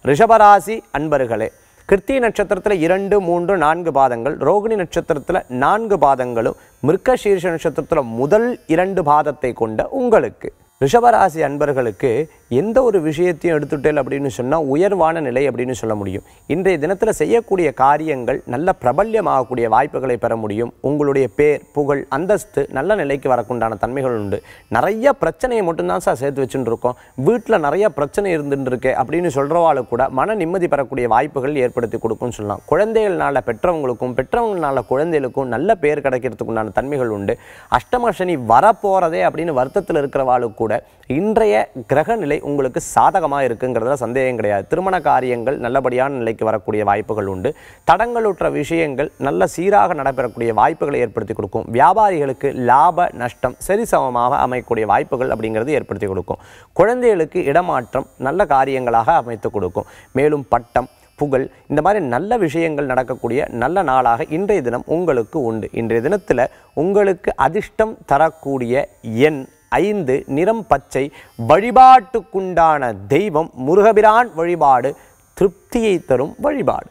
ரிஷபராசி அன்பர்களே, கிருத்திகை நட்சத்திரத்தில் 2, 3, 4 பாதங்கள், ரோகிணி நட்சத்திரத்தில் 4 பாதங்களும், மிருகசீர்ஷ நட்சத்திரத்தில் முதல் 2 பாதத்தை கொண்ட உங்களுக்கு ரிஷபராசி அன்பர்களுக்கு எந்த ஒரு விஷயத்தையும் எடுத்துட்டேல் அப்படின்னு சொன்னால் உயர்வான நிலை அப்படின்னு சொல்ல முடியும். இன்றைய தினத்தில் செய்யக்கூடிய காரியங்கள் நல்ல பிரபல்யமாகக்கூடிய வாய்ப்புகளை பெற முடியும். உங்களுடைய பேர், புகழ், அந்தஸ்து நல்ல நிலைக்கு வரக்குண்டான தன்மைகள் உண்டு. நிறைய பிரச்சனையை மட்டும்தான் சார் சேர்த்து வச்சுட்டு இருக்கோம், வீட்டில் நிறைய பிரச்சனை இருந்துட்டு இருக்கு அப்படின்னு சொல்கிறவாளுக்கு கூட மன நிம்மதி பெறக்கூடிய வாய்ப்புகள் ஏற்படுத்தி கொடுக்கும்னு சொல்லலாம். குழந்தைகள்னால பெற்றவங்களுக்கும் பெற்றவங்களால குழந்தைகளுக்கும் நல்ல பேர் கிடைக்கிறதுக்கு உண்டான தன்மைகள் உண்டு. அஷ்டம சனி வரப்போகிறதே அப்படின்னு வருத்தத்தில் இருக்கிறவாளுக்கு கூட இன்றைய கிரக நிலை உங்களுக்கு சாதகமாக இருக்குங்கிறதுல சந்தேகம் கிடையாது. திருமண காரியங்கள் நல்லபடியான நிலைக்கு வரக்கூடிய வாய்ப்புகள் உண்டு. தடங்களுற்ற விஷயங்கள் நல்ல சீராக நடைபெறக்கூடிய வாய்ப்புகளை ஏற்படுத்தி கொடுக்கும். வியாபாரிகளுக்கு லாப நஷ்டம் சரிசமமாக அமையக்கூடிய வாய்ப்புகள் அப்படிங்கிறது ஏற்படுத்தி கொடுக்கும். குழந்தைகளுக்கு இடமாற்றம் நல்ல காரியங்களாக அமைத்து கொடுக்கும். மேலும் பட்டம், புகழ், இந்த மாதிரி நல்ல விஷயங்கள் நடக்கக்கூடிய நல்ல நாளாக இன்றைய தினம் உங்களுக்கு உண்டு. இன்றைய தினத்தில் உங்களுக்கு அதிர்ஷ்டம் தரக்கூடிய எண் 5, நிறம் பச்சை. வழிபாட்டுக்குண்டான தெய்வம் முருகபிரான் வழிபாடு திருப்தியை தரும் வழிபாடு.